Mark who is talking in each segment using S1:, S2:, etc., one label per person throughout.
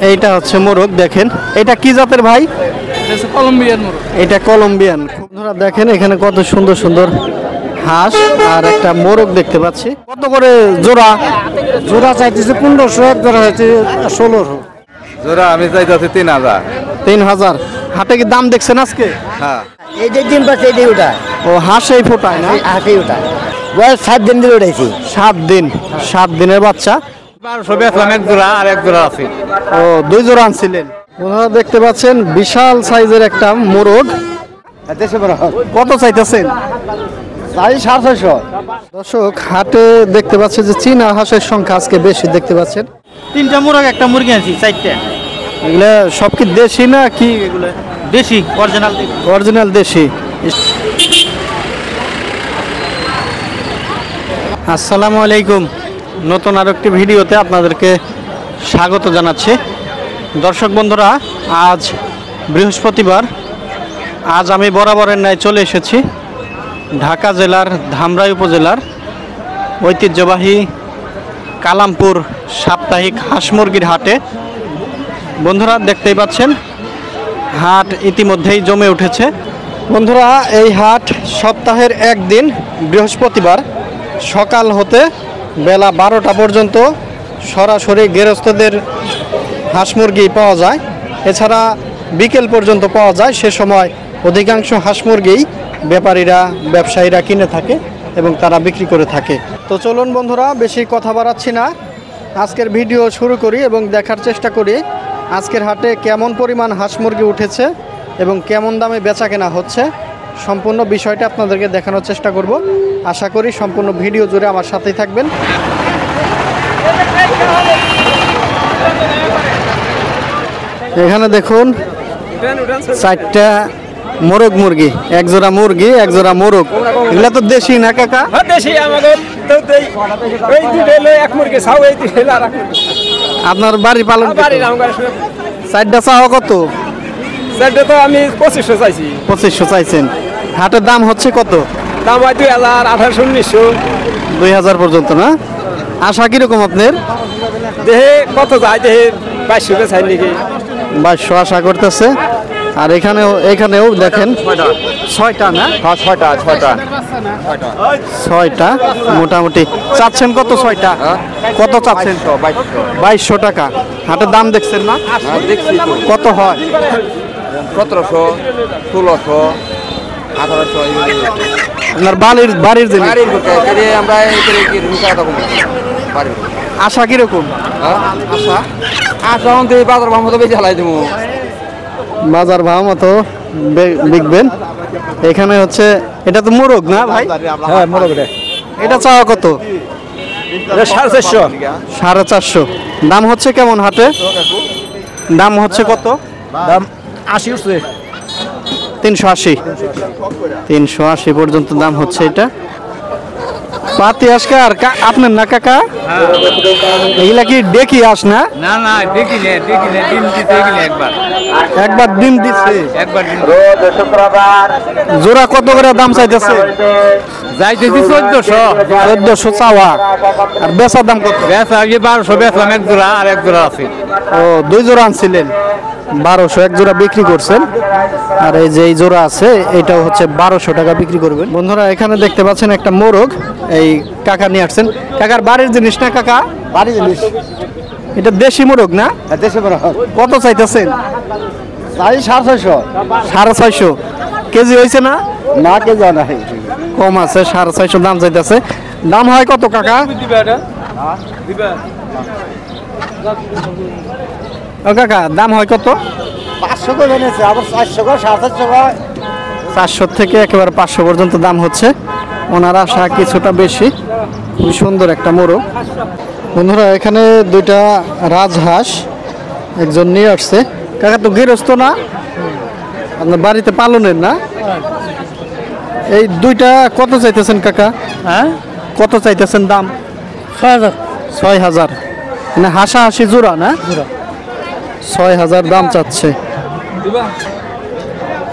S1: এইটা হচ্ছে মোরগ দেখেন, এটা কি জাতের ভাই?
S2: কলম্বিয়ান মোরগ।
S1: এটা কলম্বিয়ান। বন্ধুরা দেখেন এখানে কত সুন্দর সুন্দর হাঁস আর একটা মোরগ দেখতে পাচ্ছি। কত করে জোড়া?
S3: জোড়া চাইতেছে 1500, এক জোড়া হচ্ছে 1600।
S4: জোড়া আমি চাইতেছি 3000।
S1: 3000। হাটে কি দাম দেখছেন আজকে?
S4: হ্যাঁ,
S3: এই যে ডিম পাচ্ছে এই ওটা,
S1: ও হাঁস এই ফোটায় না?
S3: হাসি ওটা বয়স 7 দিন ধরে উঠাইছি।
S1: 7 দিন, 7 দিনের বাচ্চা।
S4: 1200 বেচলাম এক জোড়া, আর এক জোড়া আছে।
S1: ও 2 জোড়া আনছিলেন। আপনারা দেখতে পাচ্ছেন বিশাল সাইজের একটা মোরগ।
S3: দেশে বড়
S1: কত চাইতেছেন?
S3: চাই 650।
S1: দর্শক হাটে দেখতে পাচ্ছেন যে চীনা হাঁসের সংখ্যা আজকে বেশি দেখতে পাচ্ছেন।
S2: 3টা মোরগ, একটা মুরগি আনছি, 4টা।
S1: এগুলা সব কি দেশি না কি? এগুলা
S2: দেশি, অরিজিনাল।
S1: অরিজিনাল দেশি। আসসালামু আলাইকুম। নতুন আরো একটি ভিডিওতে আপনাদেরকে স্বাগত জানাচ্ছি। দর্শক বন্ধুরা, আজ বৃহস্পতিবার। আজ আমি বরাবরের ন্যায় চলে এসেছি ঢাকা জেলার ধামরাই উপজেলার ঐতিহ্যবাহী কালামপুর সাপ্তাহিক হাঁস মুরগির হাটে। বন্ধুরা দেখতেই পাচ্ছেন হাট ইতিমধ্যেই জমে উঠেছে। বন্ধুরা এই হাট সপ্তাহের একদিন বৃহস্পতিবার সকাল হতে বেলা 12টা পর্যন্ত সরাসরি গৃহস্থদের হাঁস মুরগি পাওয়া যায়। এছাড়া বিকেল পর্যন্ত পাওয়া যায়। সে সময় অধিকাংশ হাঁস মুরগিই ব্যাপারীরা ব্যবসায়ীরা কিনে থাকে এবং তারা বিক্রি করে থাকে। তো চলুন বন্ধুরা, বেশি কথা বাড়াচ্ছি না, আজকের ভিডিও শুরু করি এবং দেখার চেষ্টা করি আজকের হাটে কেমন পরিমাণ হাঁস মুরগি উঠেছে এবং কেমন দামে বেচা কেনা হচ্ছে। সম্পূর্ণ বিষয়টা আপনাদেরকে দেখানোর চেষ্টা করব। আশা করি সম্পূর্ণ ভিডিও জুড়ে আমার সাথেই থাকবেন। এখানে দেখুন 4টা মোরগ মুরগি, এক জোড়া মুরগি, এক জোড়া মোরগ। এগুলা তো দেশি না কাকা?
S2: দেশি আমাদের তো এই দুটো হলো এক মুরগি, ছাও এই দুটো হলো আর এক মুরগি।
S1: আপনার বাড়ি পালন?
S2: বাড়ির আমার
S1: 4টা চাওয়া কত?
S2: সেটা তো আমি 2500 চাইছি।
S1: 2500 চাইছেন। হাটের দাম হচ্ছে কত?
S2: দাম হয় 2000, 1800, 1900।
S1: 2000 পর্যন্ত না? আশা কিরকম আপনার?
S2: দেহে কত যায়, দেহে 2200 চাই নাকি?
S1: 2200 আশা করতেছে। আর এখানেও দেখেন 6টা না?
S4: হ্যাঁ,
S1: 6টা মোটামুটি। চাচ্ছেন কত 6টা? কত চাচ্ছেন? 2200 টাকা। হাটের দাম দেখছেন না?
S4: দেখছি তো।
S1: কত হয়?
S4: 1700, 1600, 1800।
S1: আপনার বাড়ির জিনিস।
S4: বাড়ির করতে আমরা কি রুমটা কম বাড়ির।
S1: আশা কিরকম?
S4: আশা আশা অন্তে বাজার ভাব মতো বেশি হালাই দেবো।
S1: বাজার ভাব মতো বিকবেন। এখানে হচ্ছে এটা তো মোরগ না ভাই?
S3: হ্যাঁ মোরগ রে।
S1: এটা চাওয়া কত?
S3: 450।
S1: 450। দাম হচ্ছে কেমন হাটে? দাম হচ্ছে কত?
S3: দাম 80 উঠছে।
S1: 380। 380 পর্যন্ত দাম হচ্ছে এটা। পাতি আজকে আর আপনার না কাকা? এগুলা কি ডেকি আস না?
S2: না না, দেখি নে ডিম দিতে গেলে
S1: একবার ডিম দিচ্ছে।
S2: একবার ডিম
S1: জোড়া কত করে দাম চাইতেছে?
S2: যাইতেছি 1400।
S1: 1400 চাওয়া। আর বেচার দাম কত?
S2: বেচা আগে 1200 বেচলাম, এক জোড়া আর এক জোড়া আছে।
S1: ও 2 জোড়া আনছিলেন, 1200 এক জোড়া বিক্রি করছেন। আর এই যে এই জোড়া আছে এটাও হচ্ছে 1200 টাকা বিক্রি করবেন। বন্ধুরা এখানে দেখতে পাচ্ছেন একটা মোরগ, এই কাকা নিয়ে আসছেন। কাকার বাড়ির জিনিস না কাকা?
S3: বাড়ি জিনিস।
S1: এটা দেশি মোরগ না?
S3: দেশে বড়
S1: কত চাইতেছেন?
S3: চাই 650।
S1: 650 কেজি হয়েছে না?
S3: না কে জানা হয়
S1: কম আছে, 650 দাম চাইতেছে। দাম হয় কত কাকা? ও কাকা দাম হয় কত?
S3: 500 করে এনেছে, আবার 400 করে, 750 করে।
S1: 400 থেকে একেবারে 500 পর্যন্ত দাম হচ্ছে। ওনার আশা কিছুটা বেশি। খুব সুন্দর একটা মোরগ। বন্ধুরা এখানে 2টা রাজহাঁস একজন নিয়ে আসছে। কাকা তো গৃহস্থ না? আপনার বাড়িতে পালনের না? এই 2টা কত চাইতেছেন কাকা?
S2: হ্যাঁ,
S1: কত চাইতেছেন দাম?
S2: 6000।
S1: 6000। মানে হাসাহাসি জোড়া না? 6000 দাম চাচ্ছে।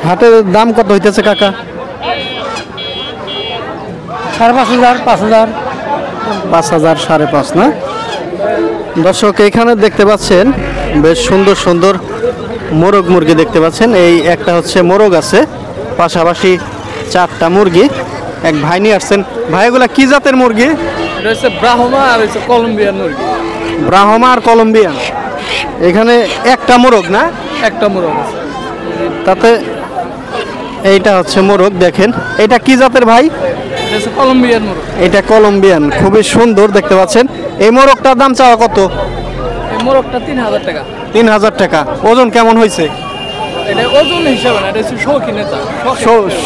S1: হাটের দাম কত হইতেছে কাকা?
S3: 5500, 5000।
S1: 5000, 5.5 না? দর্শক এখানে দেখতে পাচ্ছেন বেশ সুন্দর সুন্দর মোরগ মুরগি দেখতে পাচ্ছেন। এই একটা হচ্ছে মোরগ আছে, পাশাপাশি 4টা মুরগি। এক ভাই নিয়ে আসছেন। ভাই এগুলা কি জাতের মুরগি?
S4: এটা হচ্ছে ব্রাহ্মা আর হচ্ছে কলম্বিয়ান মুরগি।
S1: ব্রাহ্মা আর কলম্বিয়ান। এখানে একটা মোরগ না?
S4: একটা মোরগ আছে।
S1: তাতে এইটা হচ্ছে মোরগ, দেখেন। এটা কি জাতের ভাই?
S4: এটা হচ্ছে কলম্বিয়ান মোরগ।
S1: এটা কলম্বিয়ান, খুবই সুন্দর দেখতে পাচ্ছেন। এই মোরগটার দাম চাওয়া কত?
S4: এই মোরগটা 3000 টাকা।
S1: 3000 টাকা। ওজন কেমন হয়েছে?
S4: এটা ওজন হিসাবে না, এটা হচ্ছে শৌখিনের দাম।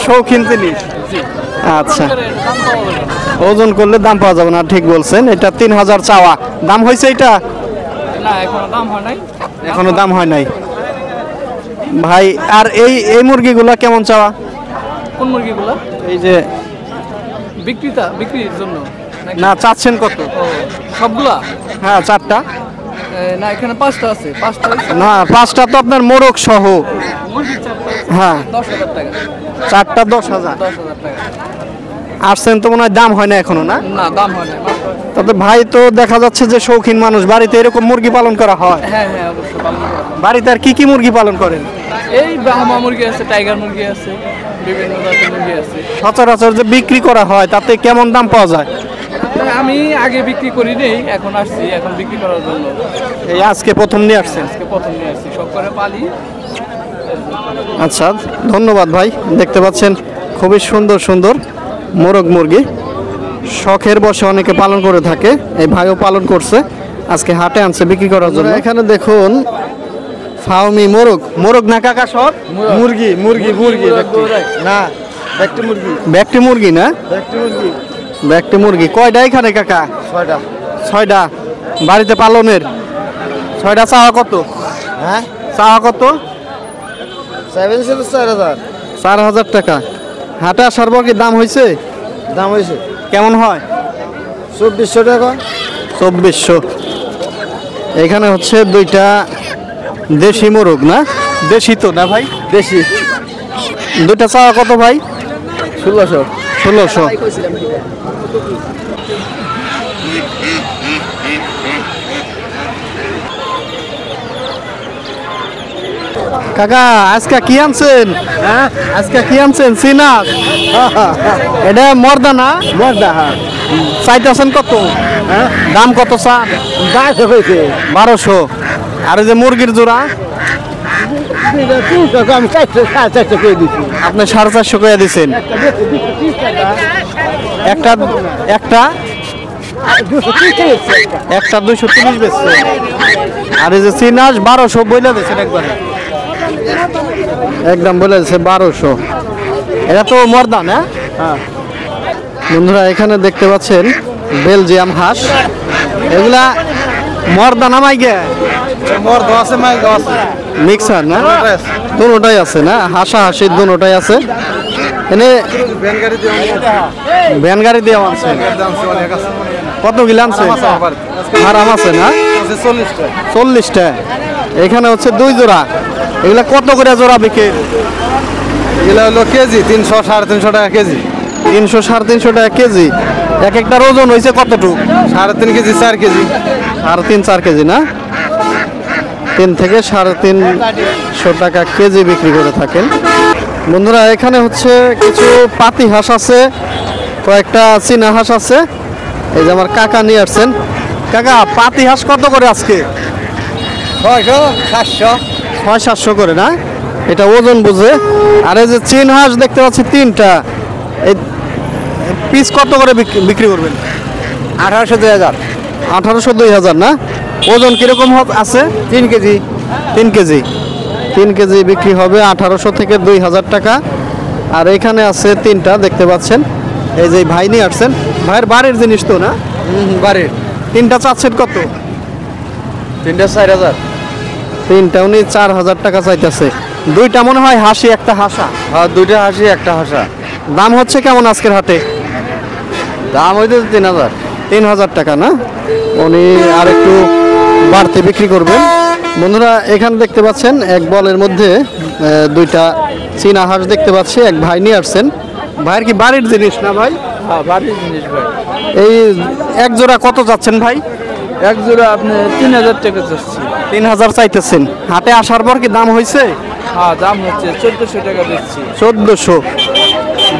S1: শৌখিন জিনিস।
S4: জি।
S1: আচ্ছা,
S4: দাম পাওয়া যাবে না।
S1: ওজন করলে দাম পাওয়া যাবে না, ঠিক বলছেন। এটা 3000 চাওয়া। দাম হয়েছে এটা?
S4: না, এখনো দাম হয় নাই।
S1: এখনো দাম হয় নাই ভাই। আর এই মুরগিগুলা কেমন চাওয়া?
S4: কোন মুরগিগুলো?
S1: এই যে
S4: বিক্রির জন্য নাকি?
S1: না, চাচ্ছেন কত?
S4: ও, সবগুলা?
S1: হ্যাঁ, 4টা।
S4: না, এখানে 5টা আছে। 5টা
S1: না, 5টা তো আপনার মোরগ সহ। হ্যাঁ,
S4: 10,000 টাকা।
S1: 4টা 10,000।
S4: 10,000 টাকা।
S1: আসছেন তো মনে হয় দাম হয় না এখনো, না?
S4: না, দাম হয় না।
S1: তবে ভাই তো দেখা যাচ্ছে যে শৌখিন মানুষ, বাড়িতে এরকম মুরগি পালন করা হয়।
S4: হ্যাঁ, অবশ্যই পালন করা হয়।
S1: বাড়িতে আর কি কি মুরগি পালন করেন?
S4: এই ব্রাহ্মা মুরগি আছে, টাইগার মুরগি আছে, বিভিন্ন জাতের মুরগি আছে।
S1: সচরাচর যে বিক্রি করা হয় তাতে কেমন দাম পাওয়া যায়?
S4: আমি আগে বিক্রি করি নেই, এখন আসছি এখন বিক্রি করার জন্য।
S1: এই আজকে প্রথম নিয়ে আসছেন?
S4: আজকে প্রথম নিয়ে আসছি, সব করে পালি।
S1: আচ্ছা, ধন্যবাদ ভাই। দেখতে পাচ্ছেন খুবই সুন্দর সুন্দর মোরগ মুরগি, শখের বশে অনেকে পালন করে থাকে। এই ভাইও পালন করছে, আজকে হাটে আনছে বিক্রি করার জন্য। এখানে দেখুন ফাউমি মোরগ না কাকা? সব মুরগি না, ব্যাকটি মুরগি না? ব্যাকটি মুরগি কয়টা এখানে কাকা? 6টা। বাড়িতে পালনের 6টা। চাওয়া কত?
S3: হ্যাঁ,
S1: চাওয়া কত?
S3: 4,000
S1: 4,000 টাকা। হাটে আসার পর কি দাম হয়েছে?
S3: দাম হয়েছে।
S1: কেমন হয়?
S3: 2400 টাকা।
S1: 2400। এখানে হচ্ছে 2টা দেশি মোরগ না? দেশি তো না ভাই?
S3: দেশি।
S1: 2টা চাওয়া কত ভাই?
S3: 1600।
S1: 1600। কাকা আজকে কি আনছেন? হ্যাঁ, আজকে কি আনছেন? সিনাস। এটা মর্দা না?
S3: মর্দা। হ্যাঁ,
S1: চাইতেছেন কত?
S3: হ্যাঁ,
S1: দাম কত চান?
S3: 1200 হয়েছে।
S1: 1200। আর এই যে মুরগির জোড়া?
S3: আমি 450 করে দিচ্ছি।
S1: আপনি 450 করে দিচ্ছেন। একটা 230 বেচছে। আর এই যে সিনাস 1200 বইলা দিচ্ছেন একবারে, একদম বলে দিচ্ছে 1200। এটা তো মর্দা না? হ্যাঁ। বন্ধুরা এখানে দেখতে পাচ্ছেন বেলজিয়াম হাঁস। এগুলা মর্দা না মাইগে?
S3: মর্দা আছে, মাইগা আছে।
S1: মিক্সার না? দুটোটাই আছে না? হাঁসা হাঁসির দুটোটাই আছে। এনে ভ্যান গাড়ি দিয়ে আনছেন? কত কিলো আনছে? আরাম আছে না? 40টা। এখানে হচ্ছে 2 জোড়া। এগুলা কত করে জোড়া বিক্রি?
S3: এগুলো হলো কেজি 300 350 টাকা কেজি।
S1: 300 350 টাকা কেজি। এক একটার ওজন হয়েছে কতটুকু?
S3: 3.5 কেজি 4 কেজি।
S1: 3.5 4 কেজি না? 3 থেকে 350 টাকা কেজি বিক্রি করে থাকেন। বন্ধুরা এখানে হচ্ছে কিছু পাতি হাঁস আছে, কয়েকটা চীনা হাঁস আছে। এই যে আমার কাকা নিয়ে আসছেন। কাকা পাতি হাঁস কত করে আজকে?
S3: 600 700।
S1: 600-700 করে না? এটা ওজন বুঝে। আর এই যে চীন হাঁস দেখতে পাচ্ছি 3টা, এই পিস কত করে বিক্রি করবেন?
S3: 1800 2000।
S1: 1800 2000 না? ওজন কিরকম আছে?
S3: 3 কেজি।
S1: 3 কেজি। 3 কেজি বিক্রি হবে 1800 থেকে 2000 টাকা। আর এখানে আছে 3টা দেখতে পাচ্ছেন। এই যে ভাই নিয়ে আসছেন। ভাইয়ের বাড়ির জিনিস তো না?
S3: বাড়ির।
S1: 3টা চাচ্ছেন কত?
S3: 3টা 4000।
S1: 3টা উনি 4000 টাকা চাইতেছে। 2টা মনে হয় হাসি, একটা হাসা।
S3: হ্যাঁ, 2টা হাসি একটা হাসা।
S1: দাম হচ্ছে কেমন আজকের হাটে?
S3: দাম হইতে 3000।
S1: 3000 টাকা না? উনি আর একটু বাড়তে বিক্রি করবেন। বন্ধুরা এখানে দেখতে পাচ্ছেন এক বলের মধ্যে 2টা চীনা হাঁস দেখতে পাচ্ছি। এক ভাই নিয়ে আসছেন। ভাইয়ের কি বাড়ির জিনিস না ভাই?
S4: হ্যাঁ, বাড়ির জিনিস ভাই।
S1: এই এক জোড়া কত যাচ্ছেন ভাই?
S4: এক জোড়া আপনি 3000 টাকা চাচ্ছি।
S1: 3000 চাইতেছেন। হাটে আসার পর কি দাম হয়েছে?
S4: হ্যাঁ দাম হচ্ছে 1400 টাকা বেচছি।
S1: 1400,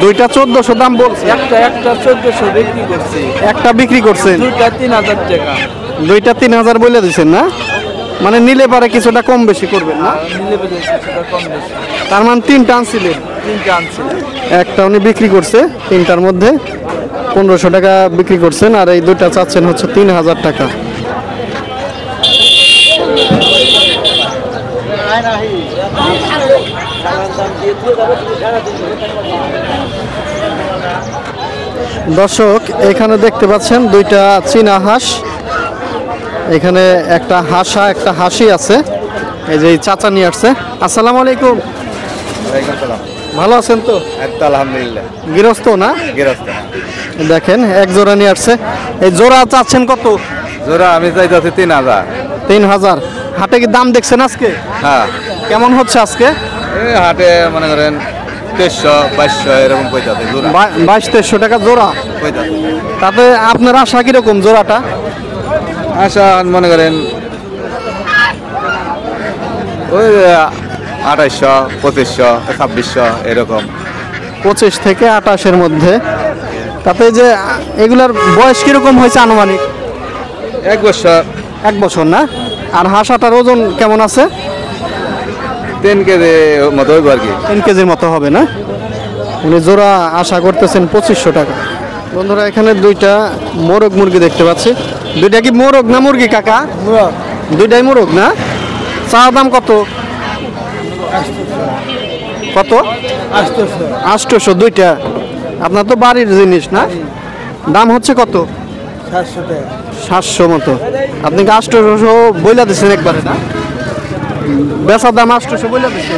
S1: দুইটা 1400 দাম বলছে।
S4: একটা 1400 বিক্রি করছি,
S1: একটা বিক্রি করছেন,
S4: দুইটা 3000 টাকা।
S1: দুইটা 3000 বলে দিচ্ছেন না? মানে নিলে পারে কিছুটা কম বেশি করবেন না?
S4: মিলে বেচেছি সেটা কম বেশি।
S1: তার মানে 3টা আনছিলেন,
S4: 3টা আনছি।
S1: একটা উনি বিক্রি করছে, 3টার মধ্যে 1500 টাকা বিক্রি করছেন, আর এই দুইটা চাচ্ছেন হচ্ছে 3000 টাকা। দর্শক এখানে দেখতে পাচ্ছেন দুইটা চীনা হাঁস, এখানে একটা হাসা একটা হাসি আছে। এই যে এই চাচা নিয়ে আসছে। আসসালামু আলাইকুম, ভালো আছেন তো?
S5: আলহামদুলিল্লাহ,
S1: গৃহস্থ না?
S5: গৃহস্থ।
S1: দেখেন এক জোড়া নিয়ে আসছে। এই জোড়া চাচ্ছেন কত?
S5: জোড়া আমি চাইতেছি 3000।
S1: 3000। হাটে কি দাম দেখছেন আজকে?
S5: হ্যাঁ,
S1: কেমন হচ্ছে আজকে?
S5: এই হাটে মনে করেন 1300 2200 এরকম কইতাছে জোড়া।
S1: 2200 টাকা জোড়া।
S5: কইতাছে
S1: তাতে আপনার আশা কিরকম জোড়াটা?
S5: আচ্ছা, মনে করেন ওই 2800 2500 2600 এরকম।
S1: 25 থেকে 28-এর মধ্যে। তাতে যে এগুলার বয়স কিরকম হয়েছে আনুমানিক?
S5: 1 বছর।
S1: 1 বছর না? আর হাঁসাটার ওজন কেমন আছে?
S5: 3 কেজি মতো হইব আর কি।
S1: 3 কেজির মতো হবে না? উনি জোড়া আশা করতেছেন 2500 টাকা। বন্ধুরা এখানে দুইটা মোরগ মুরগি দেখতে পাচ্ছি। দুইটা কি মোরগ না মুরগি কাকা? দুইটাই মোরগ না? চা দাম কত? কত? 800 দুইটা। আপনার তো বাড়ির জিনিস না? দাম হচ্ছে কত? 700 মতো। আপনি কি 800 বইলা দিচ্ছেন একবারে না? বেচার দাম 800 বইলা দিচ্ছে।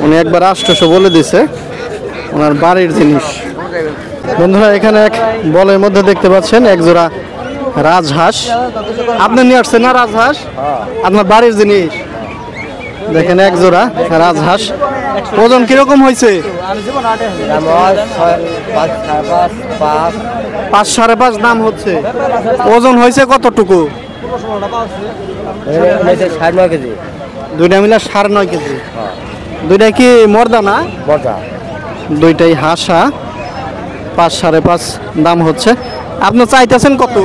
S1: উনি একবার 800 বলে দিছে, ওনার বাড়ির জিনিস। বন্ধুরা এখানে এক বলের মধ্যে দেখতে পাচ্ছেন এক জোড়া রাজহাঁস। আপনি নিয়ে আসছেন না রাজহাঁস? আপনার বাড়ির জিনিস। দেখেন এক জোড়া রাজহাঁস। ওজন কিরকম হয়েছে? 5 5.5 দাম হচ্ছে। ওজন হয়েছে কতটুকু?
S3: 9.5 কেজি।
S1: দুইটা মিলে 9.5 কেজি। দুইটা কি মর্দা না?
S3: বড়টা।
S1: দুইটাই হাঁসা। 5 5.5 দাম হচ্ছে। আপনি চাইতেছেন কত?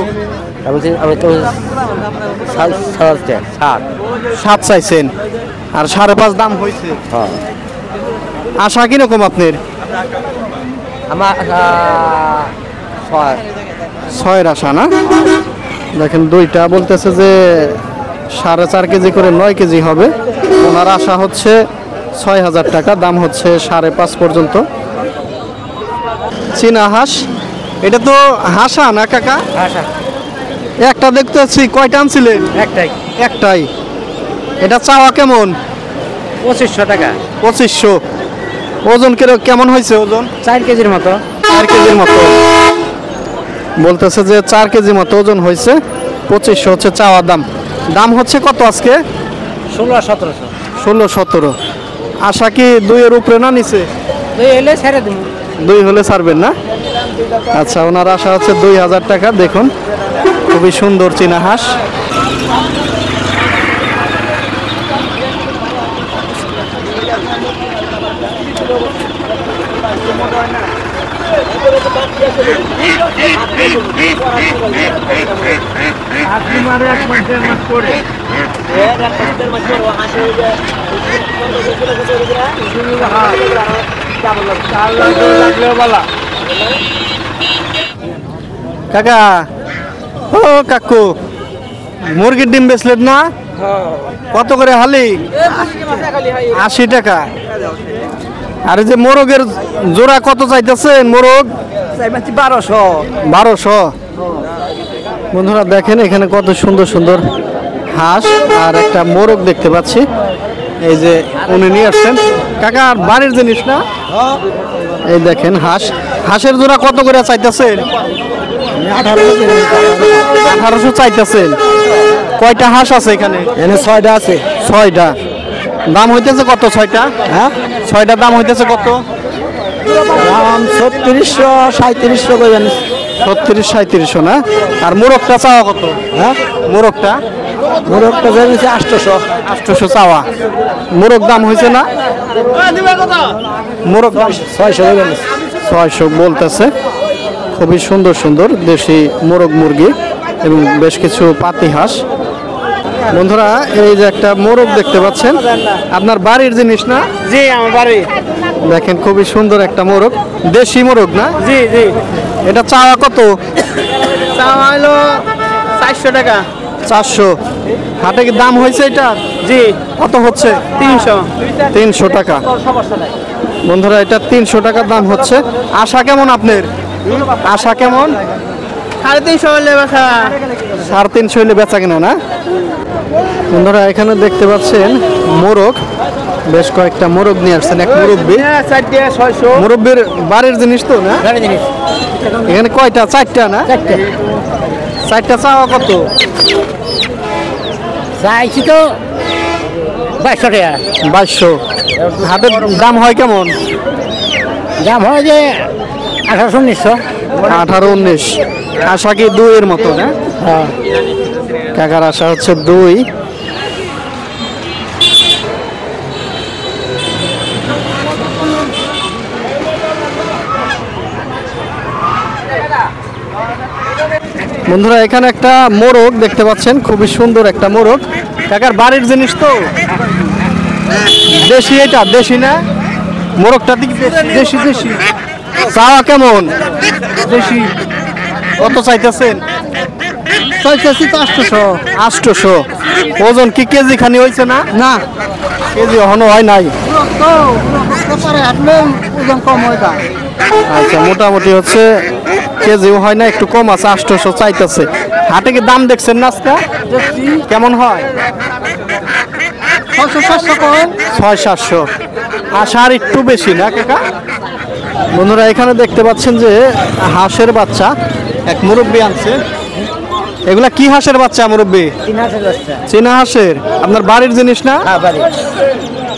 S3: আমি তো
S1: 7 চাইছেন, আর 5.5 দাম হয়েছে।
S3: হ্যাঁ,
S1: আশা কিরকম আপনার?
S3: আমার
S1: 6-এর আশা না? দেখেন দুইটা বলতেছে যে 4.5 কেজি করে 9 কেজি হবে। ওনার আশা হচ্ছে 6000 টাকা, দাম হচ্ছে 5.5 পর্যন্ত। চীনা হাঁস, এটা তো হাঁসা না কাকা? একটা দেখতে পাচ্ছি। কয়টা আনছিলেন? একটাই। এটা চাওয়া কেমন?
S3: 2500 টাকা।
S1: 2500। ওজন কেমন হয়েছে? ওজন
S3: 4 কেজির মতো।
S1: 4 কেজির মতো বলতেছে যে 4 কেজি মতো ওজন হয়েছে। 2500 হচ্ছে চাওয়া দাম। দাম হচ্ছে কত আজকে?
S3: 16-1700।
S1: 16-17। আশা কি 2-এর উপরে না নিচে?
S3: 2 হলে ছেড়ে দেব।
S1: 2 হলে ছাড়বেন না? আচ্ছা, ওনার আশা হচ্ছে 2000 টাকা। দেখুন খুবই সুন্দর চীনা হাঁস। কাকা, ও কাকু, মুরগির ডিম বেচলেন না? কত করে হালি? 80 টাকা। আর এই যে মোরগের জোড়া কত চাইতেছেন? মোরগ 1200। বন্ধুরা দেখেন এখানে কত সুন্দর সুন্দর হাঁস আর একটা মোরগ দেখতে পাচ্ছি। এই যে উনি নিয়ে আসছেন। কাকা বাড়ির জিনিস না? এই দেখেন হাঁস। হাঁসের জোড়া কত করে চাইতেছেন? 1800 চাইতেছেন। কয়টা হাঁস আছে এখানে?
S3: এখানে 6টা আছে।
S1: 6টা। দাম হইতেছে কত? 6টা?
S3: হ্যাঁ,
S1: 6টা দাম হইতেছে কত?
S3: দাম 3600 3700 করে জানিস।
S1: 36 3700 না? আর মোরগটা চাওয়া কত?
S3: হ্যাঁ,
S1: মোরগটা
S2: মোরগটা বেড়েছে 800।
S1: 800 চাওয়া। মোরগ দাম হয়েছে না? মোরগ দাম 600 বলতেছে। খুবই সুন্দর সুন্দর দেশি মোরগ মুরগি এবং বেশ কিছু পাতি হাঁস। বন্ধুরা এই যে একটা মোরগ দেখতে পাচ্ছেন, আপনার বাড়ির জিনিস না?
S3: জি আমার বাড়ি।
S1: দেখেন খুবই সুন্দর একটা মোরগ, দেশি মোরগ না?
S3: জি জি।
S1: এটা চাওয়া কত?
S3: চাওয়া হলো 400 টাকা।
S1: 400। হাটে কি দাম হয়েছে এটা?
S3: জি।
S1: কত হচ্ছে? 300 টাকা। বন্ধুরা এটা 300 টাকা দাম হচ্ছে। আশা কেমন আপনার? আশা কেমন?
S3: 350 হলে বাসা।
S1: 350 হইলে বেচা কিনা না? বন্ধুরা এখানে দেখতে পাচ্ছেন মোরগ, বেশ কয়েকটা মোরগ নিয়ে আসছেন এক মুরব্বী।
S3: 600।
S1: মুরব্বীর বাড়ির জিনিস তো না? এখানে কয়টা? 4টা না? 4টা চাওয়া কত?
S3: চাইছি তো 2200 টাকা।
S1: 2200। হাটের দাম হয় কেমন?
S3: দাম হয় যে 1800-1900।
S1: 18-19। আশা কি 2 এর মতো না?
S3: হ্যাঁ।
S1: কাকার আশা হচ্ছে 2। বন্ধুরা এখানে একটা মোরগ দেখতে পাচ্ছেন, খুবই সুন্দর একটা মোরগ। কাকার বাড়ির জিনিস তো? দেশি এটা? দেশি না? মোরগটা দিকে দেশি দেশি। চাওয়া কেমন? দেশি। কত চাইতেছেন?
S3: চাইছি তো 800।
S1: 800। ওজন কি কেজি খানি হয়েছে না?
S3: না
S1: কেজি এখনো হয় নাই।
S3: তো ব্যাপারে হাঁটলে ওজন কম হয় তা।
S1: আচ্ছা মোটামুটি হচ্ছে কেজিও হয় না, একটু কম আছে। 800 চাইতেছে। হাটে কি দাম দেখছেন না আজকে? কেমন হয়?
S3: 600-700 কম।
S1: 600-700। আশা আর একটু বেশি না কাকা? বন্ধুরা এখানে দেখতে পাচ্ছেন যে হাঁসের বাচ্চা এক মুরব্বী আনছে। এগুলা কি হাঁসের বাচ্চা মুরব্বী?
S3: 3000 বাচ্চা।
S1: চীনা হাঁসের। আপনার বাড়ির জিনিস না?
S3: হ্যাঁ বাড়ি।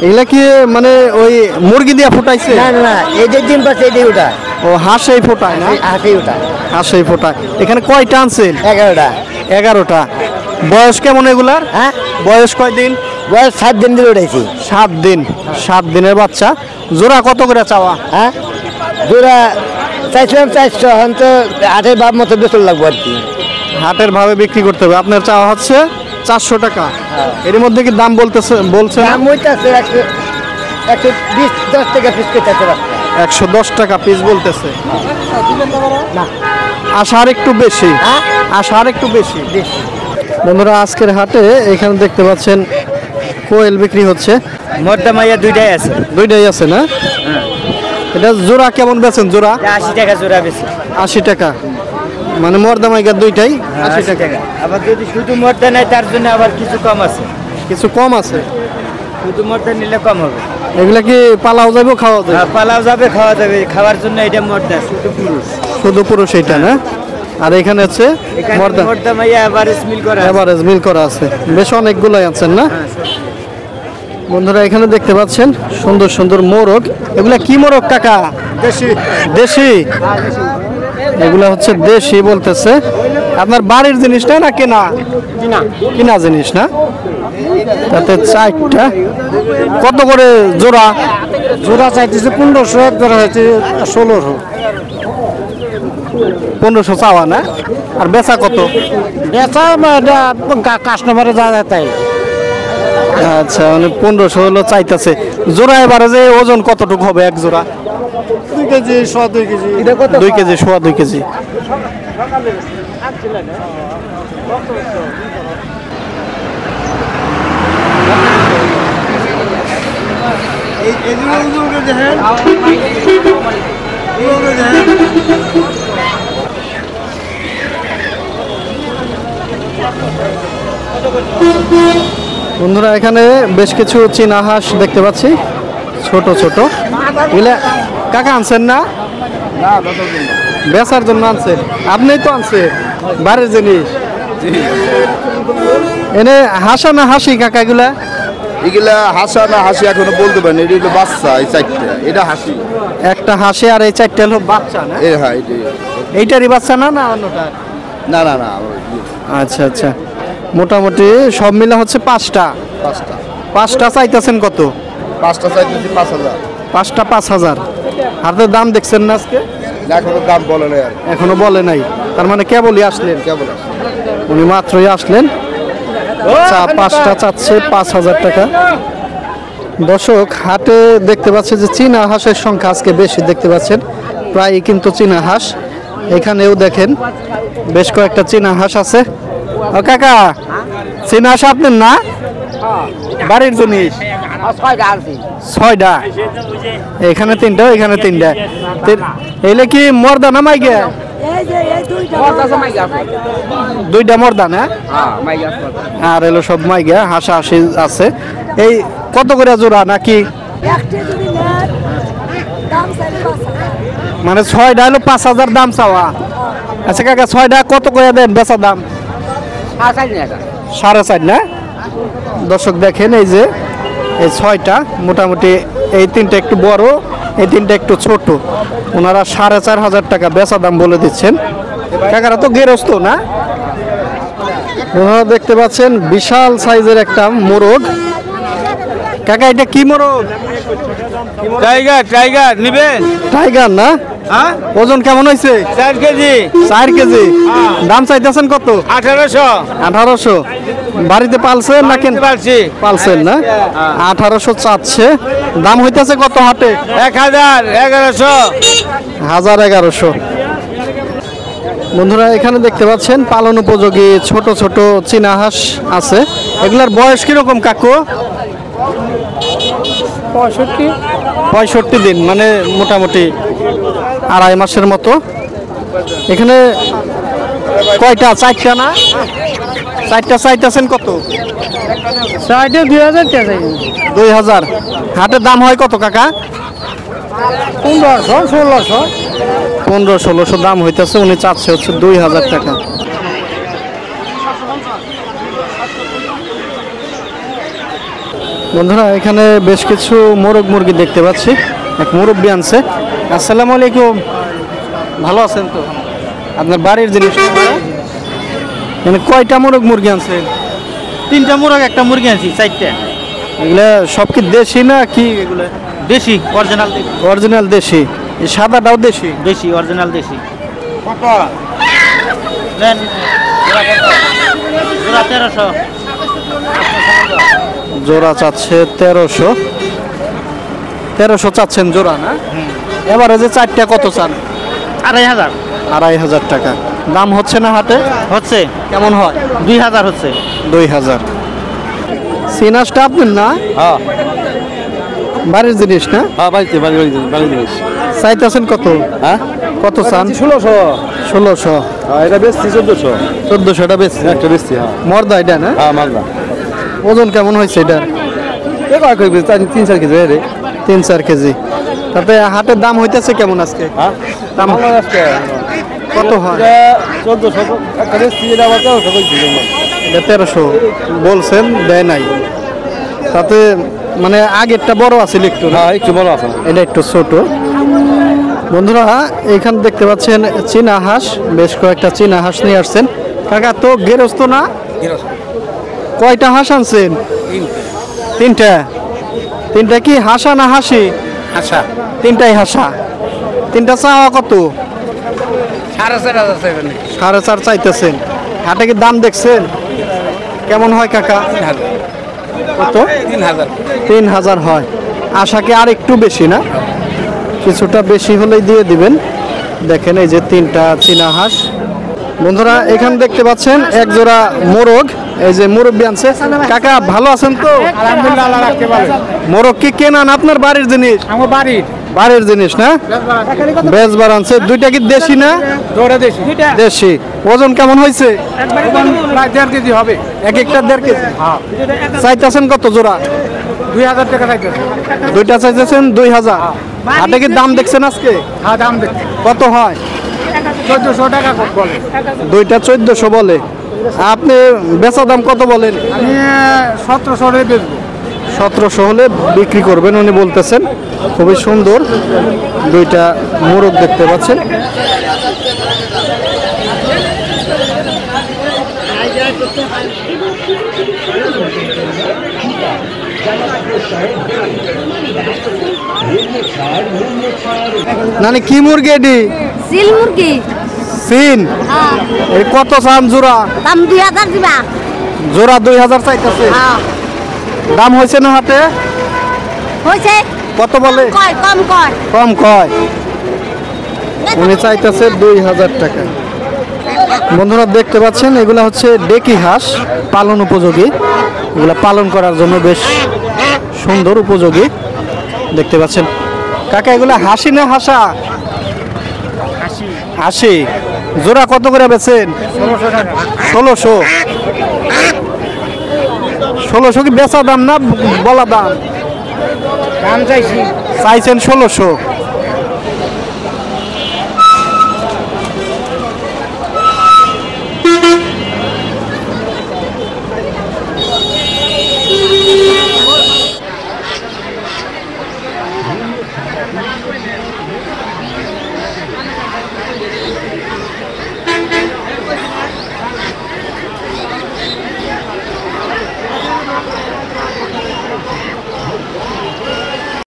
S1: এগুলা কি মানে ওই মুরগি দিয়ে ফুটাইছে?
S3: না না এই যে ডিম পাচ্ছে এটাই ওটা।
S1: ও হাঁসেই ফোটায় না?
S3: হাঁসেই ওটা।
S1: হাঁসেই ফোটায়। এখানে কয়টা আনছেন?
S3: 11টা।
S1: 11টা। বয়স কেমন এগুলার?
S3: হ্যাঁ
S1: বয়স কয়দিন?
S3: বয়স 7 দিন ধরে উঠেছি।
S1: 7 দিন। 7 দিনের বাচ্চা। জোড়া কত করে চাওয়া?
S3: হ্যাঁ জোড়া চাইছিলাম 400, এখন তো 8 বাপ মতো বেতন লাগবে আর কি।
S1: হাটের ভাবে বিক্রি করতে হবে। আপনার চাওয়া হচ্ছে 400 টাকা। এর মধ্যে কি দাম বলছে না?
S3: দাম হইতাছে 120-10 টাকা পিস কেটে আছে বাচ্চা।
S1: 110 টাকা পিস বলতেছে। আশা আর একটু বেশি।
S3: হ্যাঁ?
S1: আশা আর একটু বেশি। বন্ধুরা আজকের হাটে এখানে দেখতে পাচ্ছেন কোয়েল বিক্রি হচ্ছে।
S3: মধ্যে মাইয়া দুইটাই আছে।
S1: দুইটাই আছে না? এটা জোড়া কেমন বেচেন? জোড়া
S3: 80 টাকা জোড়া বেশি।
S1: 80 টাকা। মানে মর্দামাইকার দুইটাই 80 টাকা।
S3: আবার যদি শুধু মধ্যে নেয় তার জন্য আবার কিছু কম আছে।
S1: কিছু কম আছে।
S3: শুধু মধ্যে নিলে কম হবে।
S1: এগুলা কি পালাও যাবে, খাওয়া যাবে?
S3: পালাও যাবে, খাওয়া যাবে। খাওয়ার জন্য এটা মধ্যে শুধু পুরুষ।
S1: শুধু পুরুষ এটা না? আর এখানে হচ্ছে মর্দা
S3: মধ্যে মাইয়া এভারেজ মিল করা আছে।
S1: এভারেজ মিল করা আছে। বেশ অনেকগুলাই আছেন না? বন্ধুরা এখানে দেখতে পাচ্ছেন সুন্দর সুন্দর মোরগ। এগুলা কি মোরগ কাকা?
S3: দেশি।
S1: দেশি। এগুলা হচ্ছে দেশি বলতেছে। আপনার বাড়ির জিনিস না কেনা? কিনা জিনিস না? তাতে 4টা। কত করে জোড়া?
S3: জোড়া চাইতেছে 1500, এক জোড়া হয়েছে 1600।
S1: 1500 চাওয়া না? আর বেচা কত?
S3: বেচা কাস্টমারে যা যায় তাই।
S1: আচ্ছা মানে 1500 হলো চাইতেছে। জোড়া এবারে যে ওজন কতটুকু হবে এক জোড়া?
S3: 2 কেজি, 2 কেজি।
S1: 2 KG, 2 KG. বন্ধুরা এখানে বেশ কিছু চীনা হাঁস দেখতে পাচ্ছি, ছোট ছোট। এগুলা কাকা আনছেন না? বেচার জন্য আনছেন? আপনিই তো আনছেন বাড়ির জিনিস। এনে হাসা না হাসি কাকা এগুলা?
S5: এগুলা হাসা না হাসি এখনো বলতে পারেন। এটা হলো বাচ্চা, এই 4টা। এটা হাসি।
S1: একটা হাসি আর এই 4টা হলো বাচ্চা না?
S5: হ্যাঁ এটাই।
S1: এইটারই বাচ্চা না না অন্যটা?
S5: না না না।
S1: আচ্ছা আচ্ছা। মোটামুটি সব মিলে হচ্ছে 5টা। 5টা চাইতেছেন কত?
S5: 5টা চাইতেছি 5000।
S1: 5টা 5000। হাটের দাম দেখছেন না আজকে?
S5: এখনো দাম বলে নাই আর
S1: এখনো বলে নাই, তার মানে কেবলই আসলেন?
S5: কেবল
S1: উনি মাত্রই আসলেন। আচ্ছা, 5টা চাচ্ছে 5000 টাকা। দর্শক, হাটে দেখতে পাচ্ছে যে চীনা হাঁসের সংখ্যা আজকে বেশি দেখতে পাচ্ছেন, প্রায় কিন্তু চীনা হাঁস। এখানেও দেখেন বেশ কয়েকটা চীনা হাঁস আছে। ও কাকা, চীনা হাঁস আপনার না? বাড়ির জিনিস? 6টা। এখানে 3টা, এখানে 3টা। এলে কি মর্দা না মাইগে? 2টা মর্দা না? আর এলো সব মাইগা, হাঁসা হাঁসি আছে। এই কত করে জোড়া নাকি? মানে 6টা হলো 5000 দাম চাওয়া। আচ্ছা কাকা, 6টা কত করে দেন বেচা দাম? 4.5 না? দর্শক দেখেন, এই যে এই 6টা মোটামুটি, এই 3টা একটু বড়, এই 3টা একটু ছোট। ওনারা 4500 টাকা বেচা দাম বলে দিচ্ছেন। কাকারা তো গেরস্ত না? ওনারা দেখতে পাচ্ছেন বিশাল সাইজের একটা মোরগ। কাকা, এটা কি মোরগ?
S2: টাইগার নিবেন?
S1: টাইগার না?
S2: হ্যাঁ,
S1: ওজন কেমন হয়েছে?
S2: 4 কেজি।
S1: 4 কেজি। দাম চাইতেছেন কত?
S2: 1800।
S1: 1800। বাড়িতে পালছেন না কেন?
S2: পালছি।
S1: পালছেন না? 1800 চাচ্ছে। দাম হইতেছে কত হাটে?
S2: 1000, 1100।
S1: 1100। বন্ধুরা, এখানে দেখতে পাচ্ছেন পালন উপযোগী ছোট ছোট চীনা হাঁস আছে। এগুলার বয়স কিরকম কাকু? 65 দিন, মানে মোটামুটি 2.5 মাসের মতো। এখানে কয়টা? 4টা না? 4টা চাইতেছেন কত? 2000। হাটের দাম হয় কত কাকা? 1500-1600 দাম হইতেছে। উনি চাচ্ছে হচ্ছে 2000 টাকা। বন্ধুরা, এখানে বেশ কিছু মোরগ মুরগি দেখতে পাচ্ছি। এক মুরব্বী আনছে। আসসালামু আলাইকুম, ভালো আছেন তো? আপনার বাড়ির জিনিস মানে কয়টা মোরগ মুরগি আনছেন?
S6: 3টা মোরগ, একটা মুরগি আনছি, 4টা।
S1: এগুলা সব কি দেশি না কি? এগুলা
S6: দেশি, অরিজিনাল
S1: অরিজিনাল দেশি। এই সাদাটাও দেশি?
S6: দেশি, অরিজিনাল দেশি।
S2: কত?
S6: দেন জোড়া 1300।
S1: জোড়া চাচ্ছে 1300। 1300 চাচ্ছেন জোড়া না? এবারে যে 4টা কত চান?
S6: 2500।
S1: 2500 টাকা। দাম হচ্ছে না হাটে?
S6: হচ্ছে।
S1: কেমন হয়?
S6: 2000 হচ্ছে।
S1: 2000। সিনাসটা আপনার না?
S5: হ্যাঁ
S1: বাড়ির জিনিস না?
S5: হ্যাঁ, বাড়ি জিনিস।
S1: চাইতেছেন কত?
S5: হ্যাঁ,
S1: কত চান?
S5: 1600।
S1: 1600।
S5: হ্যাঁ, এটা বেশি 1400।
S1: 1400টা বেশি।
S5: একটা বেশি। হ্যাঁ
S1: মর্দা এটা না?
S5: হ্যাঁ, মালদা।
S1: ওজন কেমন হয়েছে এটা?
S5: 3-4 কেজি রে।
S1: 3-4 কেজি। তাতে হাটের দাম হইতেছে কেমন আজকে?
S5: হ্যাঁ,
S1: দাম
S5: আজকে
S1: কত হয়?
S5: 1400। একটা বেশি, এটা আবার 1300 কই দিলাম।
S1: এটা 1300 বলছেন, দেয় নাই। তাতে মানে আগেরটা বড় আছে একটু না?
S5: হ্যাঁ, একটু বড় আছে।
S1: এটা একটু ছোট। বন্ধুরা, এখানে দেখতে পাচ্ছেন চীনা হাঁস, বেশ কয়েকটা চীনা হাঁস নিয়ে আসছেন। কাকা তো গেরস্ত না? কয়টা হাঁস আনছেন? 3টা। 3টা কি হাঁসা না হাসি?
S2: আচ্ছা,
S1: 3টাই হাঁসা। 3টা চাওয়া কত? 4.5 চাইতেছেন। হাটে কি দাম দেখছেন কেমন হয় কাকা? কত? 3000 হয়। আশা কি আর একটু বেশি না? কিছুটা বেশি হলেই দিয়ে দিবেন। দেখেন এই যে 3টা চীনা হাঁস। বন্ধুরা, এখানে দেখতে পাচ্ছেন এক জোড়া মোরগ। এই যে মুরব্বী আনছে। কাকা ভালো আছেন তো?
S2: আলহামদুলিল্লাহ, আল্লাহ রাখতে পারে।
S1: মোরগ কি কেনান আপনার বাড়ির জিনিস?
S2: আমার বাড়ির
S1: বাড়ির জিনিস না? বেজবার আনছে। 2টা কি দেশি না?
S2: দৌড়ে দেশি।
S1: দেশি। ওজন কেমন হয়েছে?
S2: প্রায় 1.5 কেজি হবে।
S1: এক একটা 1.5 কেজি। চাইতেছেন কত জোড়া?
S2: 2000 টাকা চাইতে।
S1: 2টা চাইতেছেন 2000। হাটে কি দাম দেখছেন আজকে?
S2: হ্যাঁ, দাম দেখি
S1: কত হয়?
S2: 1400 টাকা বলে।
S1: 2টা 1400 বলে। আপনি বেচা দাম কত বলেন?
S2: আমি 1700 টাকা বেচবো।
S1: 1700 হলে বিক্রি করবেন উনি বলতেছেন। খুবই সুন্দর 2টা মোরগ দেখতে পাচ্ছেন। নানি কি মুরগি এটি?
S7: সিল মুরগি।
S1: সিন।
S7: হ্যাঁ।
S1: এই কত চান জোড়া?
S7: দাম 2000 দিবা।
S1: জোড়া 2000 চাইতেছে।
S7: হ্যাঁ।
S1: দাম হয়েছে না হাতে?
S7: হইছে।
S1: কত বলে?
S7: কম কয়।
S1: কম কয়। উনি চাইতেছে 2000 টাকা। বন্ধুরা দেখতে পাচ্ছেন এগুলা হচ্ছে ডেকি হাঁস, পালন উপযোগী। এগুলা পালন করার জন্য বেশ সুন্দর উপযোগী দেখতে পাচ্ছেন। কাকা এগুলা হাসি না হাসা? হাসি। জোড়া কত করে বেচেন? 1600। 1600 কি বেচা দাম না বলা দাম?
S3: দাম চাইছি।
S1: চাইছেন 1600।